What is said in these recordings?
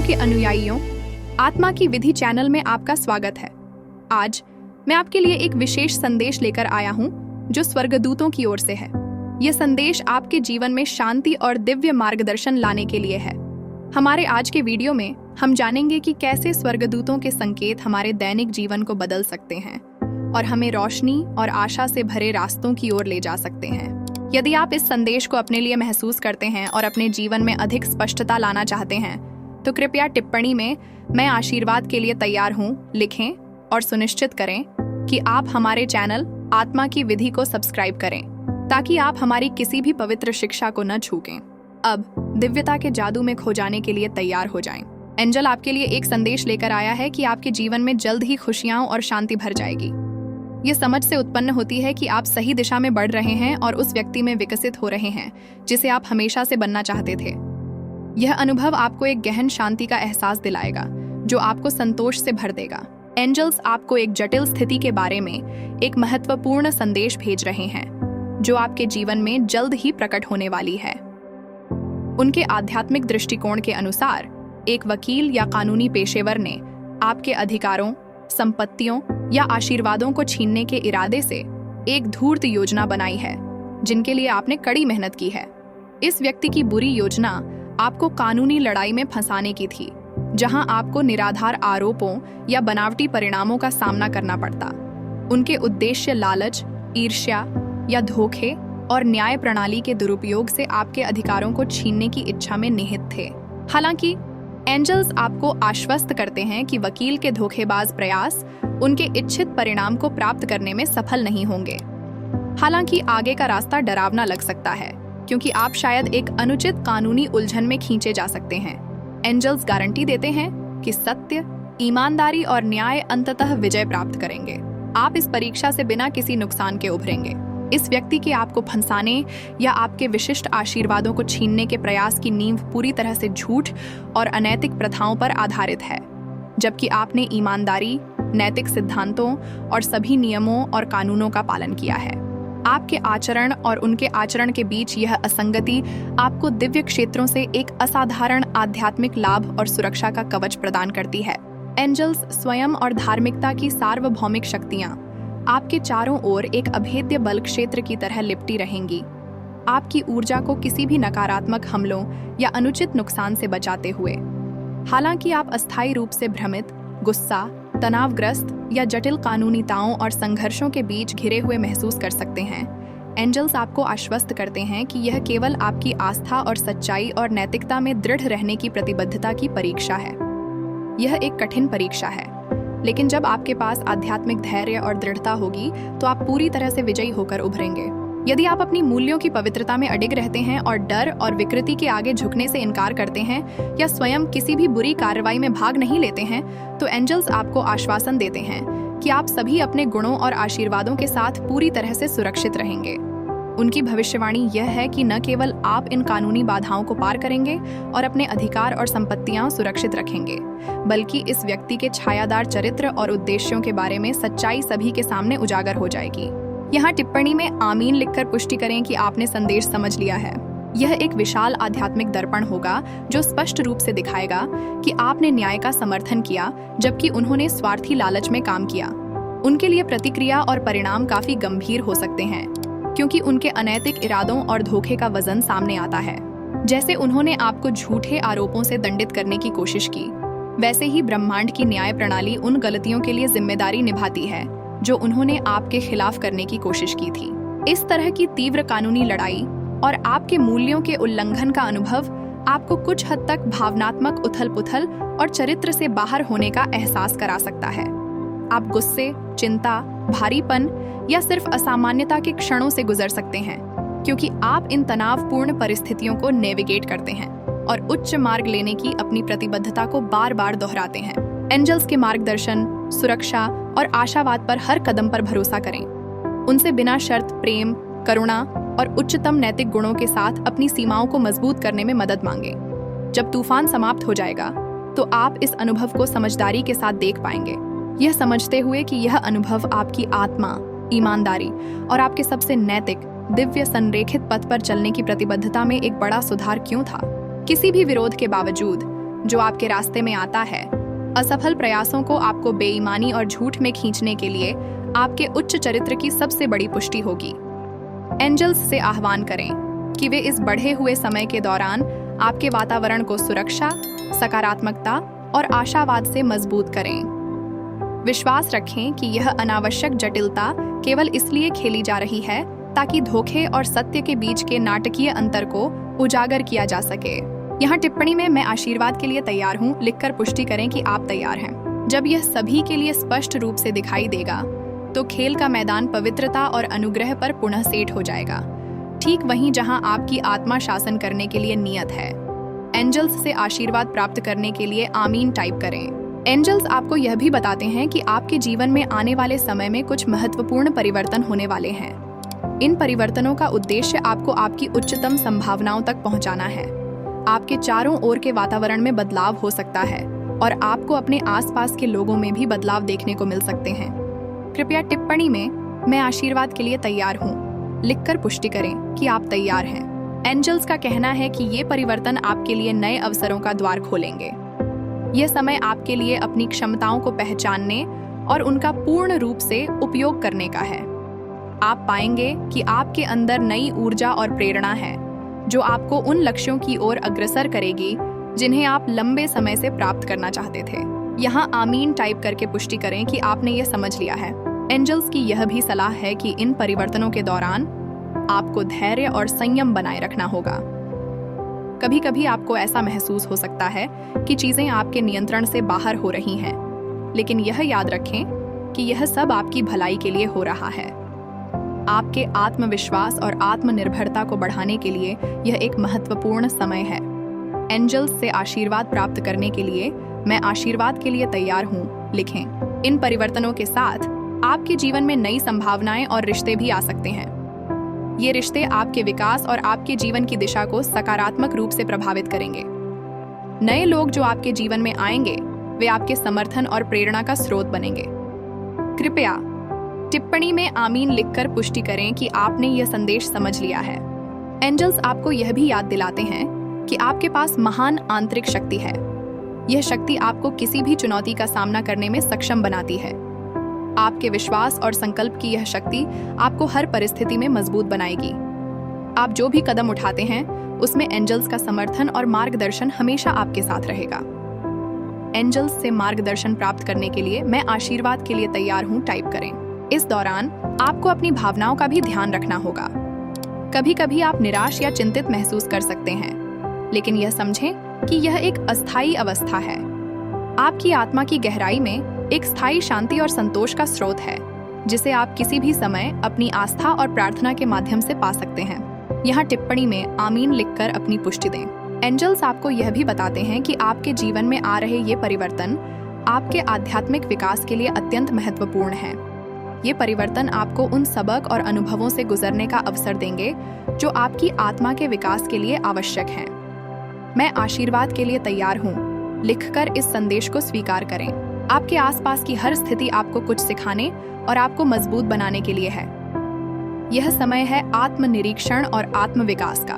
के अनुयायियों, आत्मा की विधि चैनल में आपका स्वागत है। आज मैं आपके लिए एक विशेष संदेश लेकर आया हूँ जो स्वर्गदूतों की ओर से है। यह संदेश आपके जीवन में शांति और दिव्य मार्गदर्शन लाने के लिए है। हमारे आज के वीडियो में हम जानेंगे कि कैसे स्वर्गदूतों के संकेत हमारे दैनिक जीवन को बदल सकते हैं और हमें रोशनी और आशा से भरे रास्तों की ओर ले जा सकते हैं। यदि आप इस संदेश को अपने लिए महसूस करते हैं और अपने जीवन में अधिक स्पष्टता लाना चाहते हैं, तो कृपया टिप्पणी में "मैं आशीर्वाद के लिए तैयार हूँ" लिखें और सुनिश्चित करें कि आप हमारे चैनल आत्मा की विधि को सब्सक्राइब करें ताकि आप हमारी किसी भी पवित्र शिक्षा को न छूकें। अब दिव्यता के जादू में खो जाने के लिए तैयार हो जाएं। एंजल आपके लिए एक संदेश लेकर आया है कि आपके जीवन में जल्द ही खुशियां और शांति भर जाएगी। ये समझ से उत्पन्न होती है कि आप सही दिशा में बढ़ रहे हैं और उस व्यक्ति में विकसित हो रहे हैं जिसे आप हमेशा से बनना चाहते थे। यह अनुभव आपको एक गहन शांति का एहसास दिलाएगा जो आपको संतोष से भर देगा। एंजल्स आपको एक जटिल स्थिति के बारे में एक महत्वपूर्ण संदेश भेज रहे हैं जो आपके जीवन में जल्द ही प्रकट होने वाली है। उनके आध्यात्मिक दृष्टिकोण के अनुसार एक वकील या कानूनी पेशेवर ने आपके अधिकारों, संपत्तियों या आशीर्वादों को छीनने के इरादे से एक धूर्त योजना बनाई है जिनके लिए आपने कड़ी मेहनत की है। इस व्यक्ति की बुरी योजना आपको कानूनी लड़ाई में फंसाने की थी, जहां आपको निराधार आरोपों या बनावटी परिणामों का सामना करना पड़ता। उनके उद्देश्य लालच, ईर्ष्या या धोखे और न्याय प्रणाली के दुरुपयोग से आपके अधिकारों को छीनने की इच्छा में निहित थे। हालांकि एंजल्स आपको आश्वस्त करते हैं कि वकील के धोखेबाज प्रयास उनके इच्छित परिणाम को प्राप्त करने में सफल नहीं होंगे। हालांकि आगे का रास्ता डरावना लग सकता है क्योंकि आप शायद एक अनुचित कानूनी उलझन में खींचे जा सकते हैं। एंजल्स गारंटी देते हैं कि सत्य, ईमानदारी और न्याय अंततः विजय प्राप्त करेंगे। आप इस परीक्षा से बिना किसी नुकसान के उभरेंगे। इस व्यक्ति के आपको फंसाने या आपके विशिष्ट आशीर्वादों को छीनने के प्रयास की नींव पूरी तरह से झूठ और अनैतिक प्रथाओं पर आधारित है, जबकि आपने ईमानदारी, नैतिक सिद्धांतों और सभी नियमों और कानूनों का पालन किया है। आपके आचरण और उनके आचरण के बीच यह असंगति आपको दिव्य क्षेत्रों से एक असाधारण आध्यात्मिक लाभ और सुरक्षा का कवच प्रदान करती है। एंजल्स स्वयं और धार्मिकता की सार्वभौमिक शक्तियां आपके चारों ओर एक अभेद्य बल क्षेत्र की तरह लिपटी रहेंगी, आपकी ऊर्जा को किसी भी नकारात्मक हमलों या अनुचित नुकसान से बचाते हुए। हालांकि आप अस्थायी रूप से भ्रमित, गुस्सा, तनावग्रस्त या जटिल कानूनीताओं और संघर्षों के बीच घिरे हुए महसूस कर सकते हैं, एंजल्स आपको आश्वस्त करते हैं कि यह केवल आपकी आस्था और सच्चाई और नैतिकता में दृढ़ रहने की प्रतिबद्धता की परीक्षा है। यह एक कठिन परीक्षा है, लेकिन जब आपके पास आध्यात्मिक धैर्य और दृढ़ता होगी तो आप पूरी तरह से विजयी होकर उभरेंगे। यदि आप अपनी मूल्यों की पवित्रता में अडिग रहते हैं और डर और विकृति के आगे झुकने से इनकार करते हैं या स्वयं किसी भी बुरी कार्रवाई में भाग नहीं लेते हैं, तो एंजल्स आपको आश्वासन देते हैं कि आप सभी अपने गुणों और आशीर्वादों के साथ पूरी तरह से सुरक्षित रहेंगे। उनकी भविष्यवाणी यह है कि न केवल आप इन कानूनी बाधाओं को पार करेंगे और अपने अधिकार और संपत्तियां सुरक्षित रखेंगे, बल्कि इस व्यक्ति के छायादार चरित्र और उद्देश्यों के बारे में सच्चाई सभी के सामने उजागर हो जाएगी। यहाँ टिप्पणी में आमीन लिखकर पुष्टि करें कि आपने संदेश समझ लिया है। यह एक विशाल आध्यात्मिक दर्पण होगा जो स्पष्ट रूप से दिखाएगा कि आपने न्याय का समर्थन किया जबकि उन्होंने स्वार्थी लालच में काम किया। उनके लिए प्रतिक्रिया और परिणाम काफी गंभीर हो सकते हैं क्योंकि उनके अनैतिक इरादों और धोखे का वजन सामने आता है। जैसे उन्होंने आपको झूठे आरोपों से दंडित करने की कोशिश की, वैसे ही ब्रह्मांड की न्याय प्रणाली उन गलतियों के लिए जिम्मेदारी निभाती है जो उन्होंने आपके खिलाफ करने की कोशिश की थी। इस तरह की तीव्र कानूनी लड़ाई और आपके मूल्यों के उल्लंघन का अनुभव आपको कुछ हद तक भावनात्मक उथल-पुथल और चरित्र से बाहर होने का एहसास करा सकता है। आप गुस्से, चिंता, भारीपन या सिर्फ असामान्यता के क्षणों से गुजर सकते हैं क्योंकि आप इन तनावपूर्ण परिस्थितियों को नेविगेट करते हैं और उच्च मार्ग लेने की अपनी प्रतिबद्धता को बार बार दोहराते हैं। एंजल्स के मार्गदर्शन, सुरक्षा और आशावाद पर हर कदम पर भरोसा करें। उनसे बिना शर्त प्रेम, करुणा और उच्चतम नैतिक गुणों के साथ अपनी सीमाओं को मजबूत करने में मदद मांगें। जब तूफान समाप्त हो जाएगा तो आप इस अनुभव को समझदारी के साथ देख पाएंगे, यह समझते हुए कि यह अनुभव आपकी आत्मा, ईमानदारी और आपके सबसे नैतिक, दिव्य संरेखित पथ पर चलने की प्रतिबद्धता में एक बड़ा सुधार क्यों था। किसी भी विरोध के बावजूद जो आपके रास्ते में आता है, असफल प्रयासों को आपको बेईमानी और झूठ में खींचने के लिए आपके उच्च चरित्र की सबसे बड़ी पुष्टि होगी। एंजल्स से आह्वान करें कि वे इस बढ़े हुए समय के दौरान आपके वातावरण को सुरक्षा, सकारात्मकता और आशावाद से मजबूत करें। विश्वास रखें कि यह अनावश्यक जटिलता केवल इसलिए खेली जा रही है ताकि धोखे और सत्य के बीच के नाटकीय अंतर को उजागर किया जा सके। यहाँ टिप्पणी में मैं आशीर्वाद के लिए तैयार हूँ लिखकर पुष्टि करें कि आप तैयार हैं। जब यह सभी के लिए स्पष्ट रूप से दिखाई देगा तो खेल का मैदान पवित्रता और अनुग्रह पर पुनः सेट हो जाएगा, ठीक वहीं जहां आपकी आत्मा शासन करने के लिए नियत है। एंजल्स से आशीर्वाद प्राप्त करने के लिए आमीन टाइप करें। एंजल्स आपको यह भी बताते हैं कि आपके जीवन में आने वाले समय में कुछ महत्वपूर्ण परिवर्तन होने वाले हैं। इन परिवर्तनों का उद्देश्य आपको आपकी उच्चतम संभावनाओं तक पहुंचाना है। आपके चारों ओर के वातावरण में बदलाव हो सकता है और आपको अपने आसपास के लोगों में भी बदलाव देखने को मिल सकते हैं। कृपया टिप्पणी में मैं आशीर्वाद के लिए तैयार हूँ लिखकर पुष्टि करें कि आप तैयार हैं। एंजल्स का कहना है कि ये परिवर्तन आपके लिए नए अवसरों का द्वार खोलेंगे। यह समय आपके लिए अपनी क्षमताओं को पहचानने और उनका पूर्ण रूप से उपयोग करने का है। आप पाएंगे कि आपके अंदर नई ऊर्जा और प्रेरणा है जो आपको उन लक्ष्यों की ओर अग्रसर करेगी जिन्हें आप लंबे समय से प्राप्त करना चाहते थे। यहाँ आमीन टाइप करके पुष्टि करें कि आपने यह समझ लिया है। एंजल्स की यह भी सलाह है कि इन परिवर्तनों के दौरान आपको धैर्य और संयम बनाए रखना होगा। कभी कभी आपको ऐसा महसूस हो सकता है कि चीजें आपके नियंत्रण से बाहर हो रही हैं, लेकिन यह याद रखें कि यह सब आपकी भलाई के लिए हो रहा है। आपके आत्मविश्वास और आत्मनिर्भरता को बढ़ाने के लिए यह एक महत्वपूर्ण समय है। एंजल्स से आशीर्वाद प्राप्त करने के लिए मैं आशीर्वाद के लिए तैयार हूँ लिखें। इन परिवर्तनों के साथ आपके जीवन में नई संभावनाएं और रिश्ते भी आ सकते हैं। ये रिश्ते आपके विकास और आपके जीवन की दिशा को सकारात्मक रूप से प्रभावित करेंगे। नए लोग जो आपके जीवन में आएंगे वे आपके समर्थन और प्रेरणा का स्रोत बनेंगे। कृपया टिप्पणी में आमीन लिखकर पुष्टि करें कि आपने यह संदेश समझ लिया है। एंजल्स आपको यह भी याद दिलाते हैं कि आपके पास महान आंतरिक शक्ति है। यह शक्ति आपको किसी भी चुनौती का सामना करने में सक्षम बनाती है। आपके विश्वास और संकल्प की यह शक्ति आपको हर परिस्थिति में मजबूत बनाएगी। आप जो भी कदम उठाते हैं उसमें एंजल्स का समर्थन और मार्गदर्शन हमेशा आपके साथ रहेगा। एंजल्स से मार्गदर्शन प्राप्त करने के लिए मैं आशीर्वाद के लिए तैयार हूँ टाइप करें। इस दौरान आपको अपनी भावनाओं का भी ध्यान रखना होगा। कभी कभी आप निराश या चिंतित महसूस कर सकते हैं, लेकिन यह समझें कि यह एक अस्थायी अवस्था है। आपकी आत्मा की गहराई में एक स्थायी शांति और संतोष का स्रोत है जिसे आप किसी भी समय अपनी आस्था और प्रार्थना के माध्यम से पा सकते हैं। यहाँ टिप्पणी में आमीन लिखकर अपनी पुष्टि दें। एंजल्स आपको यह भी बताते हैं कि आपके जीवन में आ रहे ये परिवर्तन आपके आध्यात्मिक विकास के लिए अत्यंत महत्वपूर्ण है। ये परिवर्तन आपको उन सबक और अनुभवों से गुजरने का अवसर देंगे जो आपकी आत्मा के विकास के लिए आवश्यक हैं। मैं आशीर्वाद के लिए तैयार हूँ लिखकर इस संदेश को स्वीकार करें। आपके आसपास की हर स्थिति आपको कुछ सिखाने और आपको मजबूत बनाने के लिए है। यह समय है आत्मनिरीक्षण और आत्मविकास का।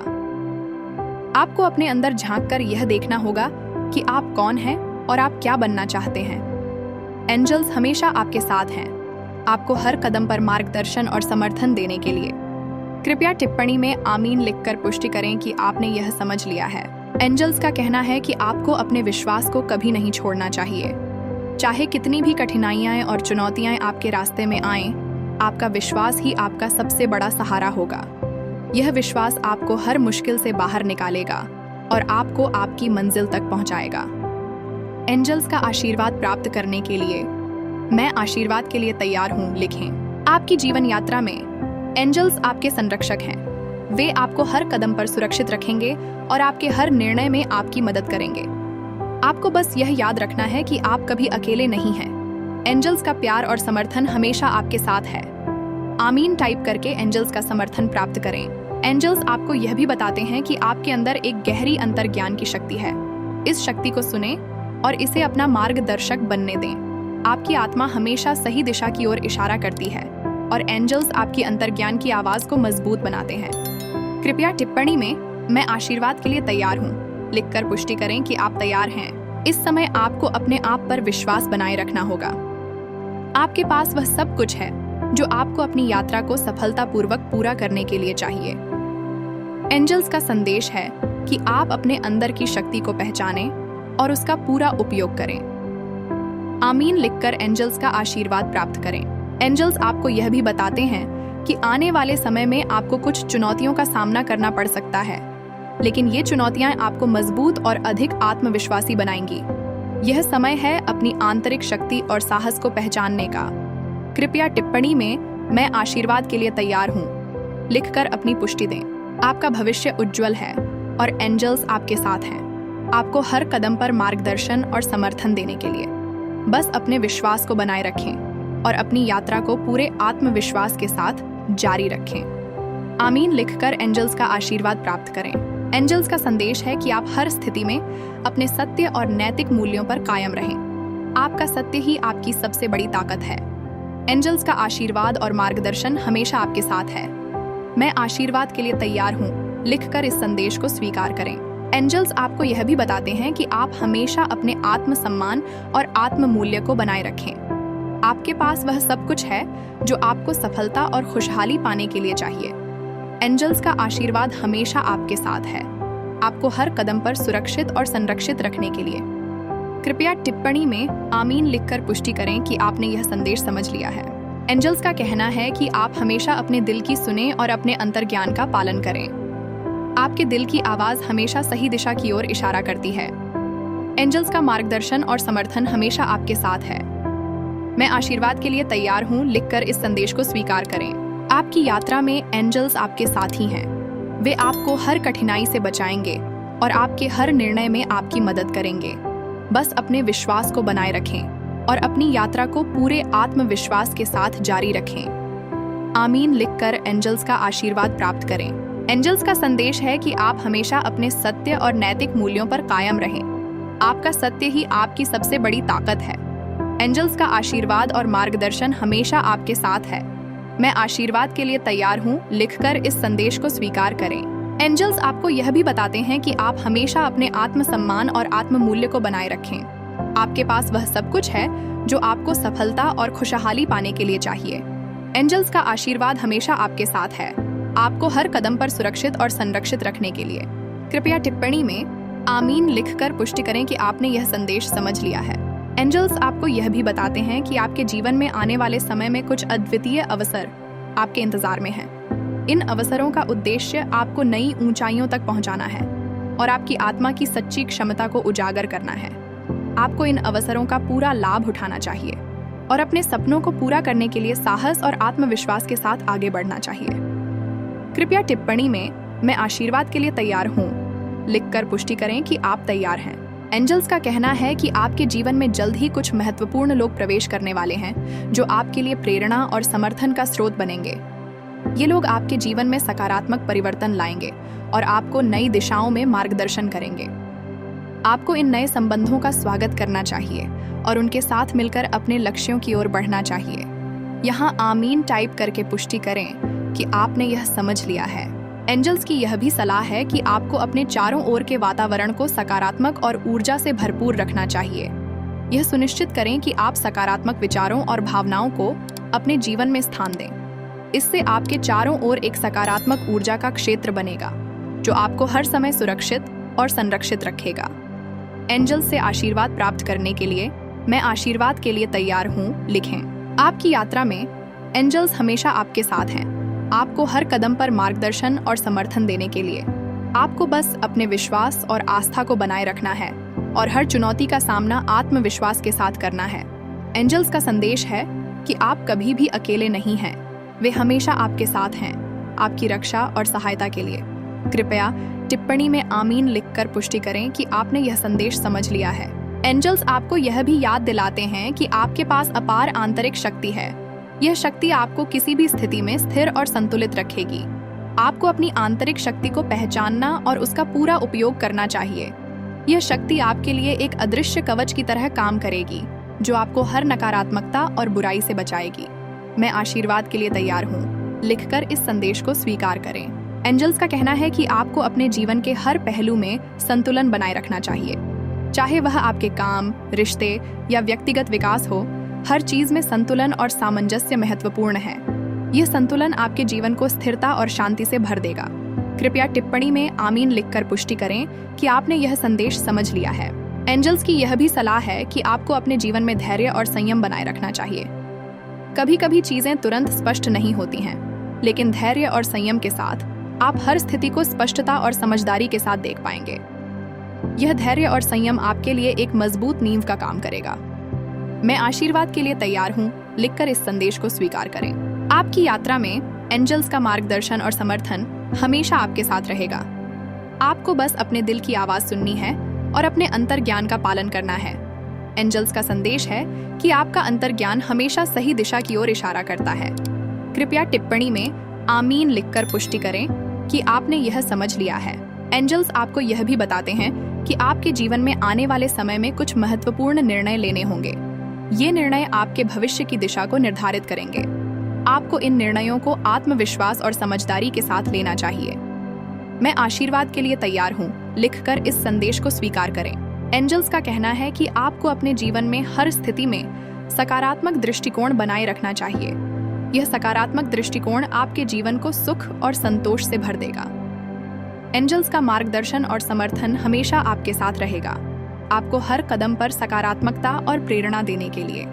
आपको अपने अंदर झांककर यह देखना होगा कि आप कौन हैं और आप क्या बनना चाहते हैं। एंजल्स हमेशा आपके साथ हैं, आपको हर कदम पर मार्गदर्शन और समर्थन देने के लिए। कृपया टिप्पणी में आमीन लिखकर पुष्टि करें कि आपने यह समझ लिया है। एंजल्स का कहना है कि आपको अपने विश्वास को कभी नहीं छोड़ना चाहिए। चाहे कितनी भी कठिनाइयां और चुनौतियां आपके रास्ते में आएं, आपका विश्वास ही आपका सबसे बड़ा सहारा होगा। यह विश्वास आपको हर मुश्किल से बाहर निकालेगा और आपको आपकी मंजिल तक पहुंचाएगा। एंजल्स का आशीर्वाद प्राप्त करने के लिए मैं आशीर्वाद के लिए तैयार हूँ लिखें। आपकी जीवन यात्रा में एंजल्स आपके संरक्षक हैं। वे आपको हर कदम पर सुरक्षित रखेंगे और आपके हर निर्णय में आपकी मदद करेंगे। आपको बस यह याद रखना है कि आप कभी अकेले नहीं हैं। एंजल्स का प्यार और समर्थन हमेशा आपके साथ है। आमीन टाइप करके एंजल्स का समर्थन प्राप्त करें। एंजल्स आपको यह भी बताते हैं कि आपके अंदर एक गहरी अंतर्ज्ञान की शक्ति है। इस शक्ति को सुने और इसे अपना मार्गदर्शक बनने दें। आपकी आत्मा हमेशा सही दिशा की ओर इशारा करती है और एंजल्स आपकी अंतर्ज्ञान की आवाज को मजबूत बनाते हैं। कृपया टिप्पणी में मैं आशीर्वाद के लिए तैयार हूँ लिखकर पुष्टि करें कि आप तैयार हैं। इस समय आपको अपने आप पर विश्वास बनाए रखना होगा। आपके पास वह सब कुछ है जो आपको अपनी यात्रा को सफलतापूर्वक पूरा करने के लिए चाहिए। एंजल्स का संदेश है कि आप अपने अंदर की शक्ति को पहचानें और उसका पूरा उपयोग करें। आमीन लिखकर एंजल्स का आशीर्वाद प्राप्त करें। एंजल्स आपको यह भी बताते हैं कि आने वाले समय में आपको कुछ चुनौतियों का सामना करना पड़ सकता है, लेकिन ये चुनौतियां आपको मजबूत और अधिक आत्मविश्वासी बनाएंगी। यह समय है अपनी आंतरिक शक्ति और साहस को पहचानने का। कृपया टिप्पणी में मैं आशीर्वाद के लिए तैयार हूँ लिखकर अपनी पुष्टि दें। आपका भविष्य उज्जवल है और एंजल्स आपके साथ हैं, आपको हर कदम पर मार्गदर्शन और समर्थन देने के लिए। बस अपने विश्वास को बनाए रखें और अपनी यात्रा को पूरे आत्मविश्वास के साथ जारी रखें। आमीन लिखकर एंजल्स का आशीर्वाद प्राप्त करें। एंजल्स का संदेश है कि आप हर स्थिति में अपने सत्य और नैतिक मूल्यों पर कायम रहें। आपका सत्य ही आपकी सबसे बड़ी ताकत है। एंजल्स का आशीर्वाद और मार्गदर्शन हमेशा आपके साथ है। मैं आशीर्वाद के लिए तैयार हूँ लिखकर इस संदेश को स्वीकार करें। एंजल्स आपको यह भी बताते हैं कि आप हमेशा अपने आत्मसम्मान और आत्म मूल्य को बनाए रखें। आपके पास वह सब कुछ है जो आपको सफलता और खुशहाली पाने के लिए चाहिए। एंजल्स का आशीर्वाद हमेशा आपके साथ है, आपको हर कदम पर सुरक्षित और संरक्षित रखने के लिए। कृपया टिप्पणी में आमीन लिखकर पुष्टि करें कि आपने यह संदेश समझ लिया है। एंजल्स का कहना है कि आप हमेशा अपने दिल की सुने और अपने अंतर्ज्ञान का पालन करें। आपके दिल की आवाज हमेशा सही दिशा की ओर इशारा करती है। एंजल्स का मार्गदर्शन और समर्थन हमेशा आपके साथ है। मैं आशीर्वाद के लिए तैयार हूँ लिखकर इस संदेश को स्वीकार करें। आपकी यात्रा में एंजल्स आपके साथ ही हैं। वे आपको हर कठिनाई से बचाएंगे और आपके हर निर्णय में आपकी मदद करेंगे। बस अपने विश्वास को बनाए रखें और अपनी यात्रा को पूरे आत्मविश्वास के साथ जारी रखें। आमीन लिखकर एंजल्स का आशीर्वाद प्राप्त करें। एंजल्स का संदेश है कि आप हमेशा अपने सत्य और नैतिक मूल्यों पर कायम रहें। आपका सत्य ही आपकी सबसे बड़ी ताकत है। एंजल्स का आशीर्वाद और मार्गदर्शन हमेशा आपके साथ है। मैं आशीर्वाद के लिए तैयार हूँ लिखकर इस संदेश को स्वीकार करें। एंजल्स आपको यह भी बताते हैं कि आप हमेशा अपने आत्मसम्मान और आत्म मूल्य को बनाए रखें। आपके पास वह सब कुछ है जो आपको सफलता और खुशहाली पाने के लिए चाहिए। एंजल्स का आशीर्वाद हमेशा आपके साथ है, आपको हर कदम पर सुरक्षित और संरक्षित रखने के लिए। कृपया टिप्पणी में आमीन लिखकर पुष्टि करें कि आपने यह संदेश समझ लिया है। एंजल्स आपको यह भी बताते हैं कि आपके जीवन में आने वाले समय में कुछ अद्वितीय अवसर आपके इंतजार में हैं। इन अवसरों का उद्देश्य आपको नई ऊंचाइयों तक पहुंचाना है और आपकी आत्मा की सच्ची क्षमता को उजागर करना है। आपको इन अवसरों का पूरा लाभ उठाना चाहिए और अपने सपनों को पूरा करने के लिए साहस और आत्मविश्वास के साथ आगे बढ़ना चाहिए। कृपया टिप्पणी में मैं आशीर्वाद के लिए तैयार हूँ लिखकर पुष्टि करें कि आप तैयार हैं। एंजल्स का कहना है कि आपके जीवन में जल्द ही कुछ महत्वपूर्ण लोग प्रवेश करने वाले हैं जो आपके लिए प्रेरणा और समर्थन का स्रोत बनेंगे। ये लोग आपके जीवन में सकारात्मक परिवर्तन लाएंगे और आपको नई दिशाओं में मार्गदर्शन करेंगे। आपको इन नए संबंधों का स्वागत करना चाहिए और उनके साथ मिलकर अपने लक्ष्यों की ओर बढ़ना चाहिए। यहाँ आमीन टाइप करके पुष्टि करें कि आपने यह समझ लिया है। एंजल्स की यह भी सलाह है कि आपको अपने चारों ओर के वातावरण को सकारात्मक और ऊर्जा से भरपूर रखना चाहिए। यह सुनिश्चित करें कि आप सकारात्मक विचारों और भावनाओं को अपने जीवन में स्थान दें। इससे आपके चारों ओर एक सकारात्मक ऊर्जा का क्षेत्र बनेगा जो आपको हर समय सुरक्षित और संरक्षित रखेगा। एंजल्स से आशीर्वाद प्राप्त करने के लिए मैं आशीर्वाद के लिए तैयार हूँ लिखें। आपकी यात्रा में एंजल्स हमेशा आपके साथ हैं, आपको हर कदम पर मार्गदर्शन और समर्थन देने के लिए। आपको बस अपने विश्वास और आस्था को बनाए रखना है और हर चुनौती का सामना आत्मविश्वास के साथ करना है। एंजल्स का संदेश है कि आप कभी भी अकेले नहीं हैं, वे हमेशा आपके साथ हैं, आपकी रक्षा और सहायता के लिए। कृपया टिप्पणी में आमीन लिखकर पुष्टि करें कि आपने यह संदेश समझ लिया है। एंजल्स आपको यह भी याद दिलाते हैं कि आपके पास अपार आंतरिक शक्ति है। यह शक्ति आपको किसी भी स्थिति में स्थिर और संतुलित रखेगी। आपको अपनी आंतरिक शक्ति को पहचानना और उसका पूरा उपयोग करना चाहिए। यह शक्ति आपके लिए एक अदृश्य कवच की तरह काम करेगी जो आपको हर नकारात्मकता और बुराई से बचाएगी। मैं आशीर्वाद के लिए तैयार हूँ लिखकर इस संदेश को स्वीकार करें। एंजल्स का कहना है कि आपको अपने जीवन के हर पहलू में संतुलन बनाए रखना चाहिए। चाहे वह आपके काम, रिश्ते या व्यक्तिगत विकास हो, हर चीज में संतुलन और सामंजस्य महत्वपूर्ण है। यह संतुलन आपके जीवन को स्थिरता और शांति से भर देगा। कृपया टिप्पणी में आमीन लिखकर पुष्टि करें कि आपने यह संदेश समझ लिया है। एंजल्स की यह भी सलाह है कि आपको अपने जीवन में धैर्य और संयम बनाए रखना चाहिए। कभी कभी चीजें तुरंत स्पष्ट नहीं होती हैं, लेकिन धैर्य और संयम के साथ आप हर स्थिति को स्पष्टता और समझदारी के साथ देख पाएंगे। यह धैर्य और संयम आपके लिए एक मजबूत नींव का काम करेगा। मैं आशीर्वाद के लिए तैयार हूँ लिखकर इस संदेश को स्वीकार करें। आपकी यात्रा में एंजल्स का मार्गदर्शन और समर्थन हमेशा आपके साथ रहेगा। आपको बस अपने दिल की आवाज सुननी है और अपने अंतर्ज्ञान का पालन करना है। एंजल्स का संदेश है कि आपका अंतर्ज्ञान हमेशा सही दिशा की ओर इशारा करता है। कृपया टिप्पणी में आमीन लिखकर पुष्टि करें कि आपने यह समझ लिया है। एंजल्स आपको यह भी बताते हैं कि आपके जीवन में आने वाले समय में कुछ महत्वपूर्ण निर्णय लेने होंगे। ये निर्णय आपके भविष्य की दिशा को निर्धारित करेंगे। आपको इन निर्णयों को आत्मविश्वास और समझदारी के साथ लेना चाहिए। मैं आशीर्वाद के लिए तैयार हूँ लिखकर इस संदेश को स्वीकार करें। एंजल्स का कहना है कि आपको अपने जीवन में हर स्थिति में सकारात्मक दृष्टिकोण बनाए रखना चाहिए। यह सकारात्मक दृष्टिकोण आपके जीवन को सुख और संतोष से भर देगा। एंजल्स का मार्गदर्शन और समर्थन हमेशा आपके साथ रहेगा, आपको हर कदम पर सकारात्मकता और प्रेरणा देने के लिए।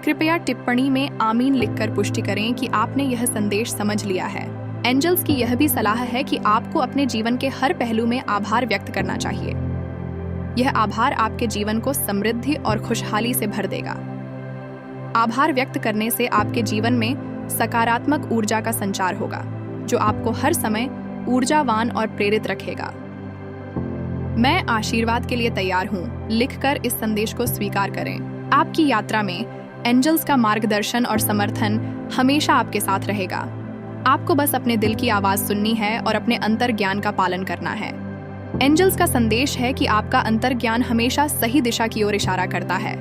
कृपया टिप्पणी में आमीन लिखकर पुष्टि करें कि आपने यह संदेश समझ लिया है। एंजल्स की यह भी सलाह है कि आपको अपने जीवन के हर पहलू में आभार व्यक्त करना चाहिए। यह आभार आपके जीवन को समृद्धि और खुशहाली से भर देगा। आभार व्यक्त करने से आपके जीवन में सकारात्मक ऊर्जा का संचार होगा, जो आपको हर समय ऊर्जावान और प्रेरित रखेगा। मैं आशीर्वाद के लिए तैयार हूँ लिखकर इस संदेश को स्वीकार करें। आपकी यात्रा में एंजल्स का मार्गदर्शन और समर्थन हमेशा आपके साथ रहेगा। आपको बस अपने दिल की आवाज सुननी है और अपने अंतर्ज्ञान का पालन करना है। एंजल्स का संदेश है कि आपका अंतर्ज्ञान हमेशा सही दिशा की ओर इशारा करता है।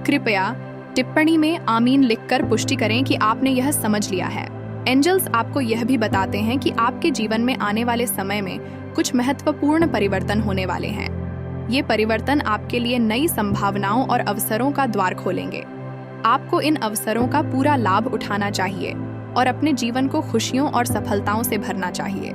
कृपया टिप्पणी में आमीन लिखकर पुष्टि करें कि आपने यह समझ लिया है। एंजल्स आपको यह भी बताते हैं कि आपके जीवन में आने वाले समय में कुछ महत्वपूर्ण परिवर्तन होने वाले हैं। ये परिवर्तन आपके लिए नई संभावनाओं और अवसरों का द्वार खोलेंगे। आपको इन अवसरों का पूरा लाभ उठाना चाहिए और अपने जीवन को खुशियों और सफलताओं से भरना चाहिए।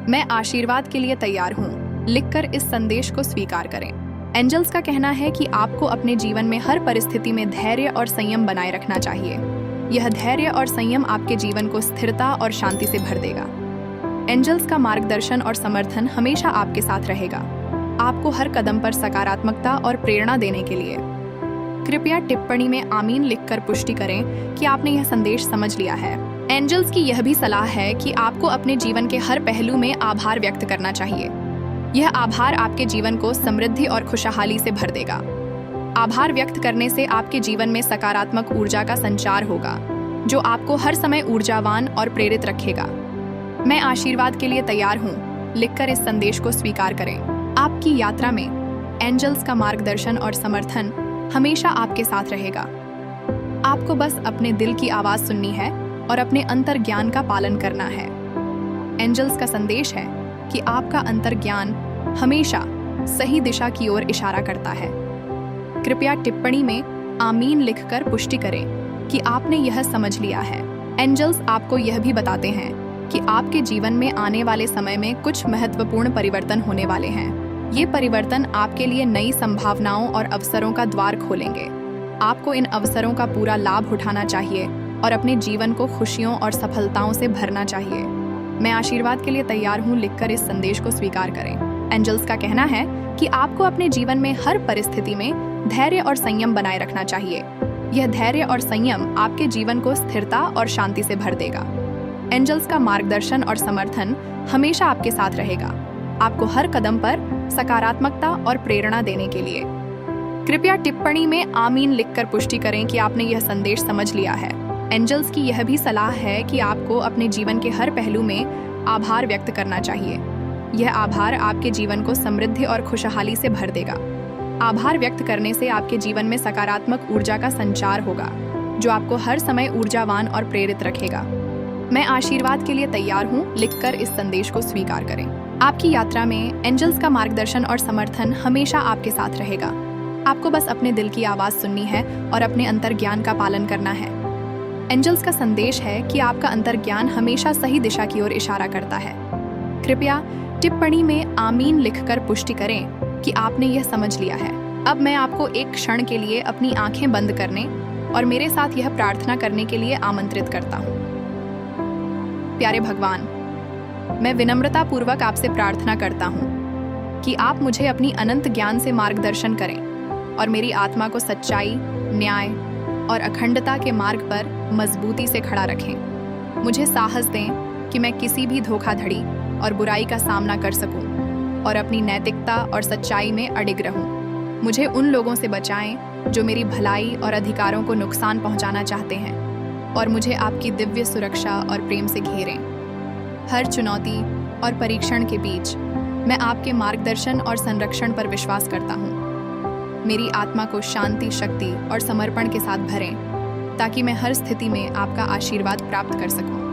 मैं आशीर्वाद के लिए तैयार हूँ लिखकर इस संदेश को स्वीकार करें। एंजल्स का कहना है कि आपको अपने जीवन में हर परिस्थिति में धैर्य और संयम बनाए रखना चाहिए। यह धैर्य और संयम आपके जीवन को स्थिरता और शांति से भर देगा। एंजल्स का मार्गदर्शन और समर्थन हमेशा आपके साथ रहेगा, आपको हर कदम पर सकारात्मकता और प्रेरणा देने के लिए। कृपया टिप्पणी में आमीन लिखकर पुष्टि करें कि आपने यह संदेश समझ लिया है। एंजल्स की यह भी सलाह है कि आपको अपने जीवन के हर पहलू में आभार व्यक्त करना चाहिए। यह आभार आपके जीवन को समृद्धि और खुशहाली से भर देगा। आभार व्यक्त करने से आपके जीवन में सकारात्मक ऊर्जा का संचार होगा, जो आपको हर समय ऊर्जावान और प्रेरित रखेगा। मैं आशीर्वाद के लिए तैयार हूँ लिखकर इस संदेश को स्वीकार करें। आपकी यात्रा में एंजल्स का मार्गदर्शन और समर्थन हमेशा आपके साथ रहेगा। आपको बस अपने दिल की आवाज सुननी है और अपने अंतर्ज्ञान का पालन करना है। एंजल्स का संदेश है कि आपका अंतर्ज्ञान हमेशा सही दिशा की ओर इशारा करता है। कृपया टिप्पणी में आमीन लिखकर पुष्टि करें कि आपने यह समझ लिया है। एंजल्स आपको यह भी बताते हैं कि आपके जीवन में आने वाले समय में कुछ महत्वपूर्ण परिवर्तन होने वाले हैं। ये परिवर्तन आपके लिए नई संभावनाओं और अवसरों का द्वार खोलेंगे। आपको इन अवसरों का पूरा लाभ उठाना चाहिए और अपने जीवन को खुशियों और सफलताओं से भरना चाहिए। मैं आशीर्वाद के लिए तैयार हूँ लिखकर इस संदेश को स्वीकार करें। एंजल्स का कहना है कि आपको अपने जीवन में हर परिस्थिति में धैर्य और संयम बनाए रखना चाहिए। यह धैर्य और संयम आपके जीवन को स्थिरता और शांति से भर देगा। एंजल्स का मार्गदर्शन और समर्थन हमेशा आपके साथ रहेगा, आपको हर कदम पर सकारात्मकता और प्रेरणा देने के लिए। कृपया टिप्पणी में आमीन लिखकर पुष्टि करें कि आपने यह संदेश समझ लिया है। एंजल्स की यह भी सलाह है कि आपको अपने जीवन के हर पहलू में आभार व्यक्त करना चाहिए। यह आभार आपके जीवन को समृद्धि और खुशहाली से भर देगा। आभार व्यक्त करने से आपके जीवन में सकारात्मक ऊर्जा का संचार होगा, जो आपको हर समय ऊर्जावान और प्रेरित रखेगा। मैं आशीर्वाद के लिए तैयार हूँ लिखकर इस संदेश को स्वीकार करें। आपकी यात्रा में एंजल्स का मार्गदर्शन और समर्थन हमेशा आपके साथ रहेगा। आपको बस अपने दिल की आवाज़ सुननी है और अपने अंतर्ज्ञान का पालन करना है। एंजल्स का संदेश है कि आपका अंतर्ज्ञान हमेशा सही दिशा की ओर इशारा करता है। कृपया टिप्पणी में आमीन लिखकर पुष्टि करें कि आपने यह समझ लिया है। अब मैं आपको एक क्षण के लिए अपनी आंखें बंद करने और मेरे साथ यह प्रार्थना करने के लिए आमंत्रित करता हूँ। प्यारे भगवान, मैं विनम्रता पूर्वक आपसे प्रार्थना करता हूँ कि आप मुझे अपनी अनंत ज्ञान से मार्गदर्शन करें और मेरी आत्मा को सच्चाई, न्याय और अखंडता के मार्ग पर मजबूती से खड़ा रखें। मुझे साहस दें कि मैं किसी भी धोखाधड़ी और बुराई का सामना कर सकूं और अपनी नैतिकता और सच्चाई में अडिग रहूं। मुझे उन लोगों से बचाएं जो मेरी भलाई और अधिकारों को नुकसान पहुंचाना चाहते हैं और मुझे आपकी दिव्य सुरक्षा और प्रेम से घेरें। हर चुनौती और परीक्षण के बीच मैं आपके मार्गदर्शन और संरक्षण पर विश्वास करता हूँ। मेरी आत्मा को शांति, शक्ति और समर्पण के साथ भरें ताकि मैं हर स्थिति में आपका आशीर्वाद प्राप्त कर सकूं।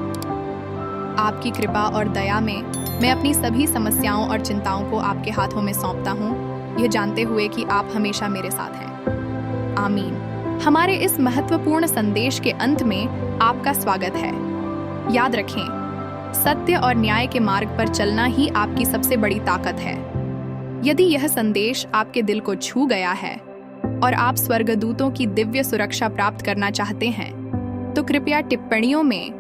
आपकी कृपा और दया में मैं अपनी सभी समस्याओं और चिंताओं को आपके हाथों में सौंपता हूँ, यह जानते हुए कि आप हमेशा मेरे साथ हैं। आमीन। हमारे इस महत्वपूर्ण संदेश के अंत में आपका स्वागत है। याद रखें, सत्य और न्याय के मार्ग पर चलना ही आपकी सबसे बड़ी ताकत है। यदि यह संदेश आपके दिल को छू गया है और आप स्वर्गदूतों की दिव्य सुरक्षा प्राप्त करना चाहते हैं, तो कृपया टिप्पणियों में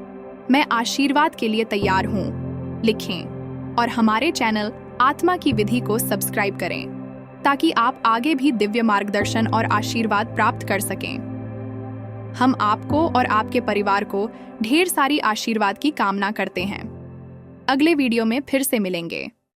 मैं आशीर्वाद के लिए तैयार हूँ लिखें और हमारे चैनल आत्मा की विधि को सब्सक्राइब करें ताकि आप आगे भी दिव्य मार्गदर्शन और आशीर्वाद प्राप्त कर सकें। हम आपको और आपके परिवार को ढेर सारी आशीर्वाद की कामना करते हैं। अगले वीडियो में फिर से मिलेंगे।